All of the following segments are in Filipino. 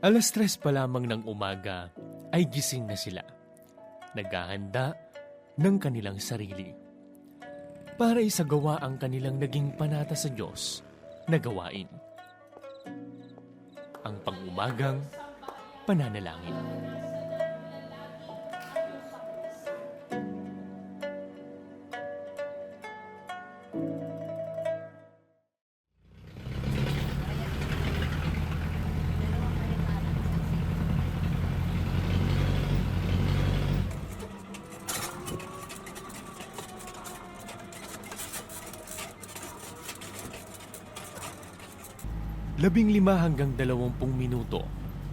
Alas 3 pa lamang ng umaga ay gising na sila. Naghahanda ng kanilang sarili para isagawa ang kanilang naging panata sa Diyos na gawain. Ang pang-umagang pananalangin. Labing-5 hanggang 20 minuto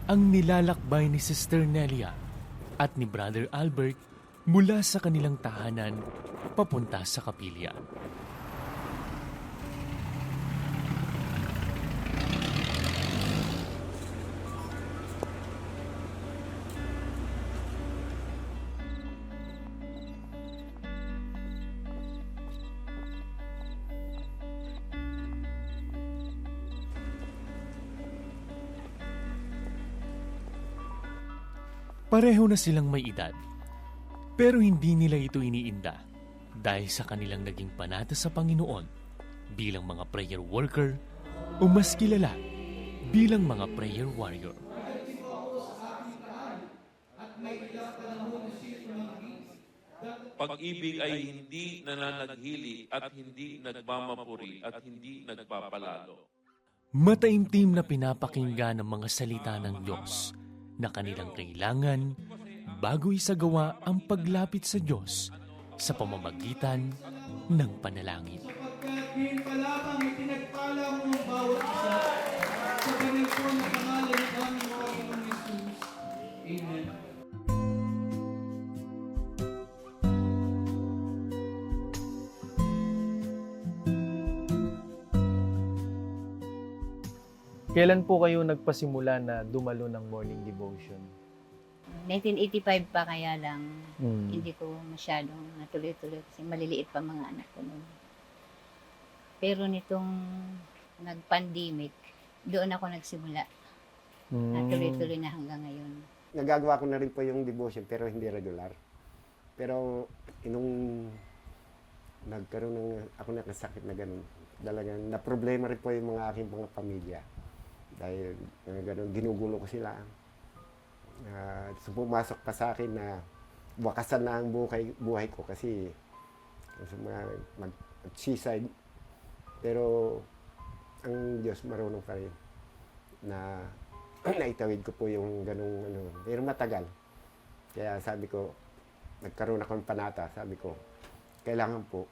ang nilalakbay ni Sister Nelia at ni Brother Albert mula sa kanilang tahanan papunta sa kapilya. Pareho na silang may edad, pero hindi nila ito iniinda dahil sa kanilang naging panata sa Panginoon bilang mga prayer worker o mas kilala bilang mga prayer warrior. Pag-ibig ay hindi nananaghili at hindi nagmamapuri at hindi nagpapalalo. Mataimtim na pinapakinggan ng mga salita ng Diyos na kanilang kailangan bago isagawa ang paglapit sa Diyos sa pamamagitan ng panalangin. Sapagkat pa lamang itinagpala mo ang bawat isa sa banal po na pangalan ng aming Panginoon Jesus. Amen. Kailan po kayo nagpasimula na dumalo ng morning devotion? 1985 pa kaya lang, hindi ko masyadong natuloy-tuloy kasi maliliit pa mga anak ko noon. Pero nitong nag-pandemic, doon ako nagsimula. Natuloy-tuloy na hanggang ngayon. Nagagawa ko na rin po yung devotion pero hindi regular. Pero nung nagkaroon ng ako nakasakit na ganun, talagang na problema rin po yung mga aking mga pamilya. Dahil ganun, ginugulo ko sila. So pumasok pa sa akin na wakasan na ang buhay ko kasi mag-suicide. Pero ang Diyos marunong pa rin na naitawid ko po yung ganung pero matagal. Kaya sabi ko, nagkaroon ako ng panata, sabi ko, kailangan po,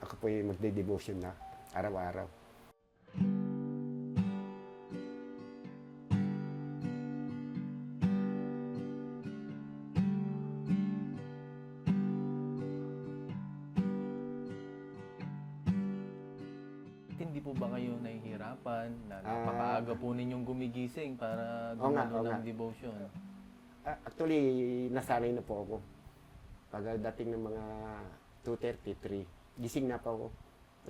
ako po yung magde-devotion na araw-araw. Hindi po ba kayo nahihirapan na napakaaga po ninyong gumigising para dumalo ng devotion? Actually, nasanay na po ako. Pagdating ng mga 2:33, gising na po ako.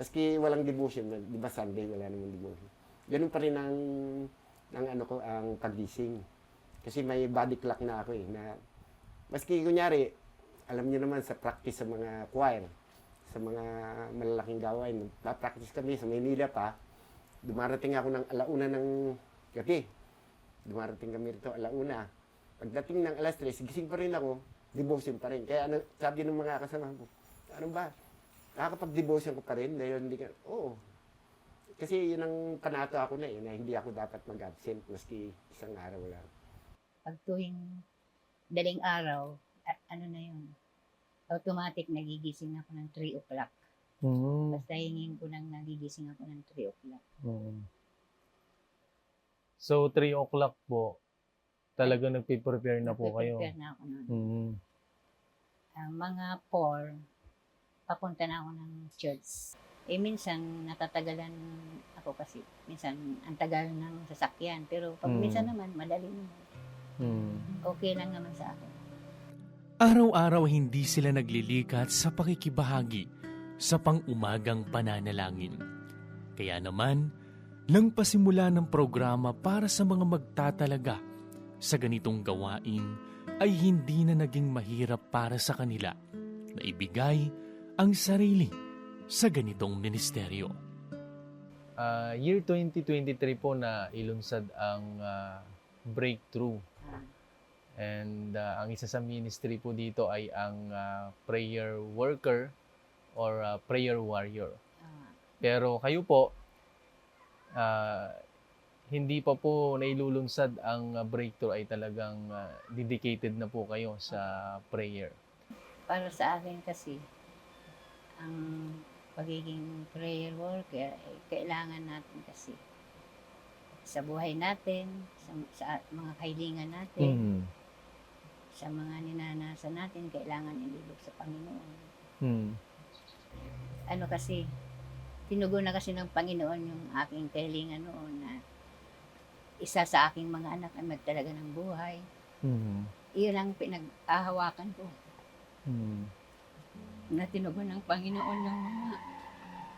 Maski walang devotion, di ba Sunday, wala namang devotion. Ganun pa rin ang pagising. Kasi may body clock na ako na maski kunyari, alam niyo naman sa practice sa mga choir, sa mga malalaking gawain, pa-practice kami sa Maynila pa, dumarating ako ng 1:00 ng gabi. Dumarating kami rito 1:00. Pagdating ng 3:00, gising pa rin ako, devotion pa rin. Kaya sabi ng mga kasama ko, ano ba, nakakapag-devotion ko pa rin? Dahil hindi ka, oo. Kasi yun ang panato ako na na hindi ako dapat mag-absent maski isang araw lang. Pag tuwing daling araw, ano na yun, automatic nagigising ako ng 3 o'clock. Basta hingin ko nang nagigising ako ng 3 o'clock. So, 3 o'clock po, talaga nagpe-prepare na po kayo? Nagpe-prepare na ako noon. Mga 4, papunta na ako ng church. Minsan natatagalan ako kasi. Minsan ang tagal ng sasakyan. Pero pag minsan naman, madali naman. Okay lang naman sa akin. Araw-araw hindi sila naglilikat sa pakikibahagi sa pang-umagang pananalangin. Kaya naman, nang pasimula ng programa para sa mga magtatalaga sa ganitong gawain ay hindi na naging mahirap para sa kanila na ibigay ang sarili sa ganitong ministeryo. Year 2023 po na ilunsad ang Breakthrough. And ang isa sa ministry po dito ay ang prayer worker or prayer warrior. Pero kayo po, hindi pa po nailulunsad ang Breakthrough, ay talagang dedicated na po kayo sa prayer. Para sa akin kasi, ang pagiging prayer worker, kailangan natin kasi sa buhay natin, sa mga kahilingan natin, sa mga ninanasa natin, kailangan ilibig sa Panginoon. Ano kasi, tinugon na kasi ng Panginoon yung aking kahilingan noon na isa sa aking mga anak ay magtalaga ng buhay. Iyon ang pinag-ahawakan ko. Na tinugon ng Panginoon ng mga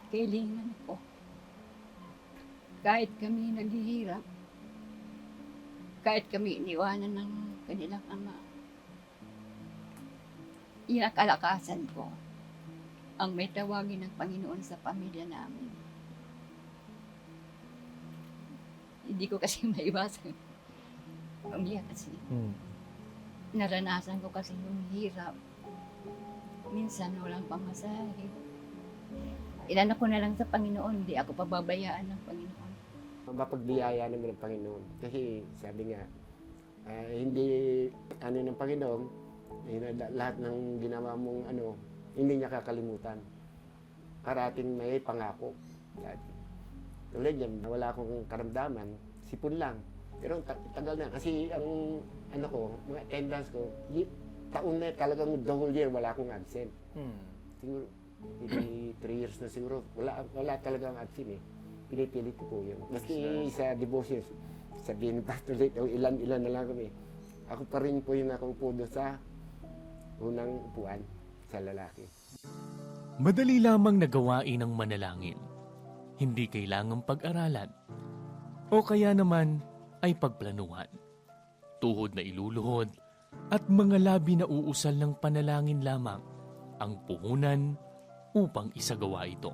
kahilingan ko. Kahit kami naghihirap, kahit kami iniwanan ng kanilang ama, iyan ang kalakasan ko ang may tawagin ng Panginoon sa pamilya namin. Hindi ko kasi maiwasan umiyak kasi. Naranasan ko kasi yung hirap. Minsan walang pamasahe. Inano ko na lang sa Panginoon, hindi ako pababayaan ng Panginoon. Mapagbiyaya naman ng Panginoon. Kasi sabi nga, hindi ng Panginoon, lahat ng ginawa mong hindi niya kakalimutan. Parating may pangako. Tulad yan, wala akong karamdaman, sipon lang. Pero tagal na. Kasi ang mga attendance ko, taon na talagang the whole year wala akong absent. Siguro, 3 years na siguro. Wala talagang absent eh. Pinipilit ko po yun. Maski sa devotions, sabihin ni Pastor Late, ilan na lang kami. Ako pa rin po yung nakaupo doon sa unang upuan sa lalaki. Madali lamang nagawain ang manalangin. Hindi kailangang pag-aralan. O kaya naman ay pagplanuhan. Tuhod na iluluhod at mga labi na uusal ng panalangin lamang ang puhunan upang isagawa ito.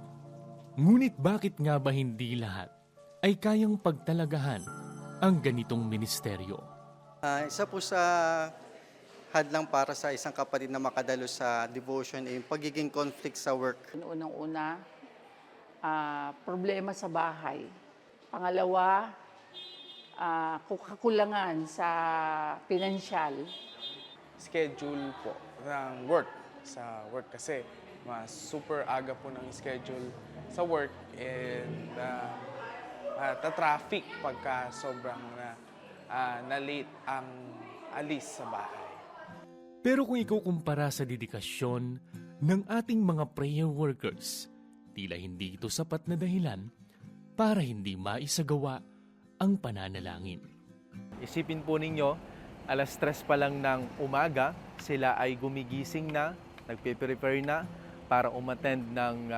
Ngunit bakit nga ba hindi lahat ay kayang pagtalagahan ang ganitong ministeryo? Isa po sa hadlang para sa isang kapatid na makadalo sa devotion ay yung pagiging conflict sa work. Unang-una, problema sa bahay. Pangalawa, kakulangan sa pinansyal. Schedule po ng work sa work kasi super aga po ng schedule sa work and traffic pagka sobrang na late ang alis sa bahay. Pero kung ikukumpara sa dedikasyon ng ating mga prayer workers, tila hindi ito sapat na dahilan para hindi maisagawa ang pananalangin. Isipin po ninyo, alas 3 pa lang ng umaga, sila ay gumigising na, nagpe-prepare na para umattend ng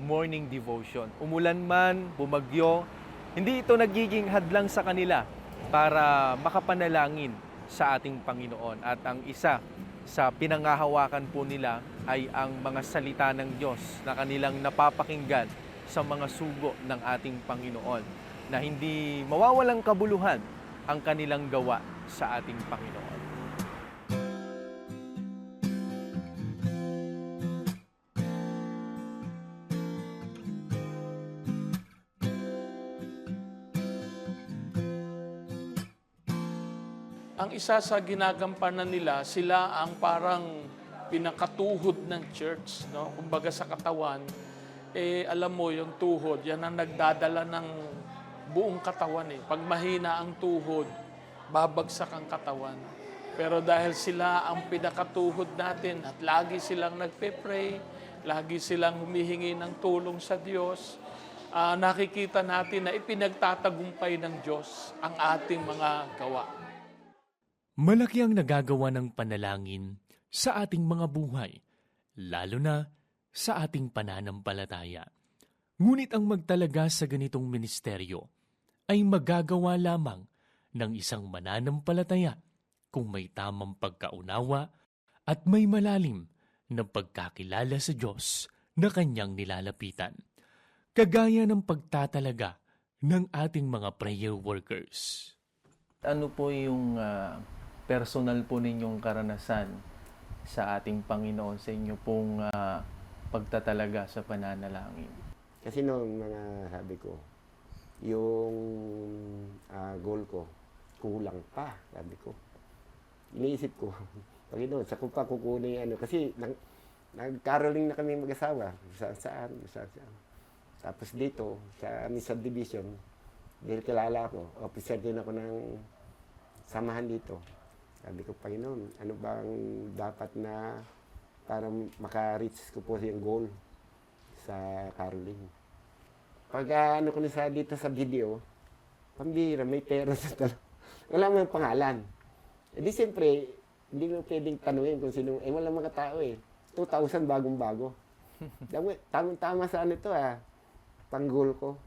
morning devotion. Umulan man, bumagyo, hindi ito nagiging hadlang sa kanila para makapanalangin sa ating Panginoon. At ang isa sa pinangahawakan po nila ay ang mga salita ng Diyos na kanilang napapakinggan sa mga sugo ng ating Panginoon, na hindi mawawalang kabuluhan ang kanilang gawa sa ating Panginoon. Ang isa sa ginagampanan nila, sila ang parang pinakatuhod ng church, no? Kumbaga sa katawan, alam mo yung tuhod, yan ang nagdadala ng buong katawan eh. Pag mahina ang tuhod, babagsak ang katawan. Pero dahil sila ang pinakatuhod natin at lagi silang nagpe-pray, lagi silang humihingi ng tulong sa Diyos, nakikita natin na ipinagtatagumpay ng Diyos ang ating mga gawa. Malaki ang nagagawa ng panalangin sa ating mga buhay, lalo na sa ating pananampalataya. Ngunit ang magtalaga sa ganitong ministeryo ay magagawa lamang ng isang mananampalataya kung may tamang pagkaunawa at may malalim na pagkakilala sa Diyos na kanyang nilalapitan, kagaya ng pagtatalaga ng ating mga prayer workers. Ano po yung personal po ninyong karanasan sa ating Panginoon sa inyo pong pagtatalaga sa pananalangin? Kasi noong mga sabi ko, yung goal ko, kulang pa, sabi ko. Iniisip ko, Panginoon, sa ko pa kukunin ano, kasi nag-caroling na kami mag-asawa, saan. Tapos dito, sa aming subdivision, dahil kilala ako, officer din ako ng samahan dito. Sabi ko, Panginoon, ano bang dapat na para maka-reach ko po yung goal sa caroling. Pag ano ko na sa dito sa video, pambira, may pera sa talo. Wala mo yung pangalan. E di siyempre, hindi mo pwedeng tanungin kung sino, wala mga tao 2,000 bagong-bago. Tamang-tama sa ano ito pang-goal ko.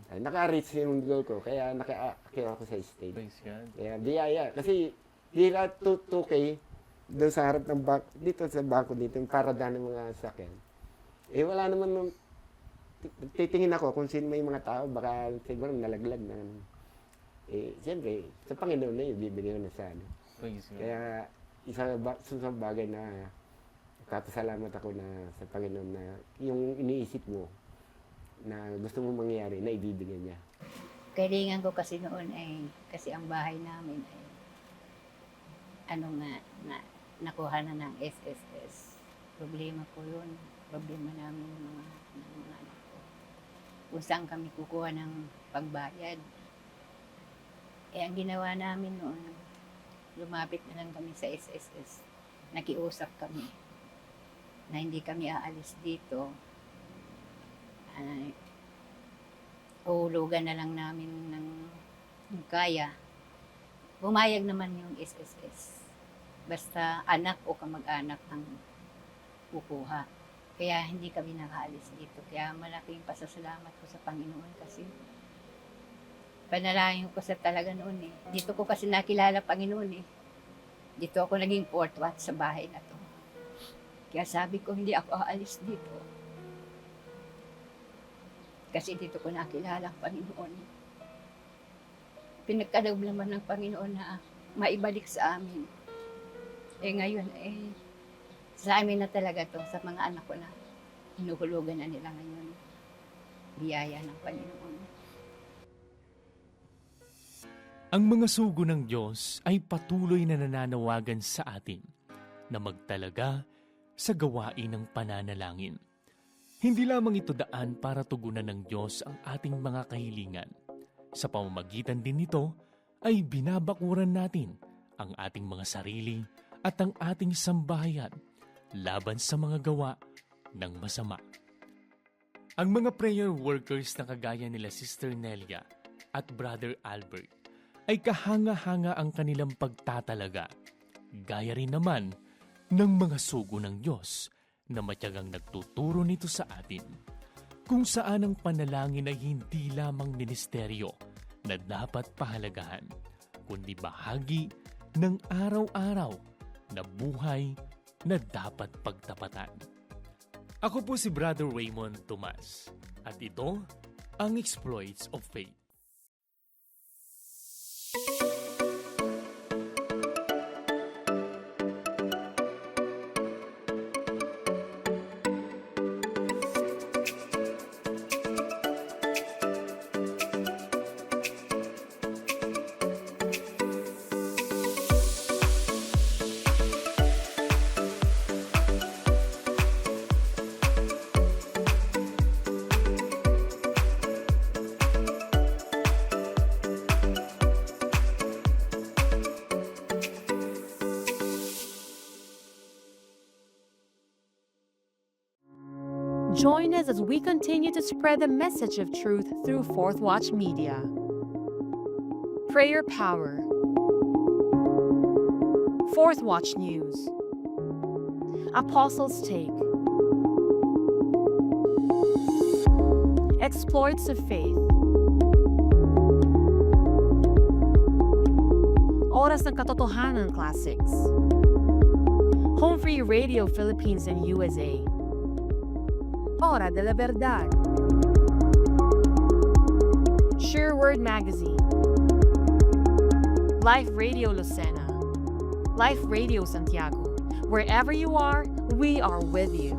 Ay, naka-reach yung goal ko, kaya naka-akira ako sa stage. Praise God. Kaya biyaya, kasi hila 2K doon sa harap ng dito sa bangko dito, yung parada ng mga sakyan. Wala naman titingin ako kung sino may mga tao, baka siguro nalaglag na. Siyempre, sa Panginoon na yun, bibigyan na sa ano. Praise God. Kaya, isang bagay na kapasalamat ako na sa Panginoon na yung iniisip mo na gusto mo mangyari, na ibibigyan niya. Kailangan ko kasi noon kasi ang bahay namin nakuha na ng SSS. Problema ko yun. Problema namin ng mga anak ko. Kung saan kami kukuha ng pagbayad. Ang ginawa namin noon, lumapit na lang kami sa SSS. Nakiusap kami na hindi kami aalis dito. Uhulugan na lang namin ng kaya. Bumayag naman yung SSS. Basta anak o kamag-anak ang kukuha. Kaya hindi kami nakaalis dito. Kaya malaking pasasalamat ko sa Panginoon kasi panalangin ko sa talaga noon Dito ko kasi nakilala Panginoon Dito ako naging fourth watch sa bahay na to. Kaya sabi ko hindi ako aalis dito. Kasi dito ko nakilala ang Panginoon. Pinagkaloob naman ng Panginoon na maibalik sa amin. Ngayon, sa amin na talaga to, sa mga anak ko na hinuhulugan na nila ngayon. Biyaya ng Panginoon. Ang mga sugo ng Diyos ay patuloy na nananawagan sa atin na magtalaga sa gawain ng pananalangin. Hindi lamang ito daan para tugunan ng Diyos ang ating mga kahilingan. Sa pamamagitan din nito ay binabakuran natin ang ating mga sarili at ang ating sambahayan laban sa mga gawa ng masama. Ang mga prayer workers na kagaya nila Sister Nelia at Brother Albert ay kahanga-hanga ang kanilang pagtatalaga, gaya rin naman ng mga sugo ng Diyos na matyagang nagtuturo nito sa atin, kung saan ang panalangin ay hindi lamang ministeryo na dapat pahalagahan, kundi bahagi ng araw-araw na buhay na dapat pagtapatan. Ako po si Brother Raymond Tomas at ito ang Exploits of Faith. Join us as we continue to spread the message of truth through Fourth Watch Media. Prayer Power. Fourth Watch News. Apostles' Take. Exploits of Faith. oras ng katotohanan classics. Home Free Radio Philippines and USA. Hora de la Verdad. Sure Word Magazine. Life Radio Lucena. Life Radio Santiago. Wherever you are, we are with you,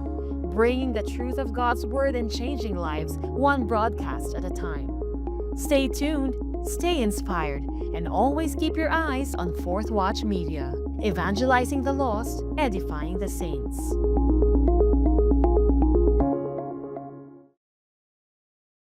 bringing the truth of God's Word and changing lives one broadcast at a time. Stay tuned, stay inspired, and always keep your eyes on Fourth Watch Media, evangelizing the lost, edifying the saints.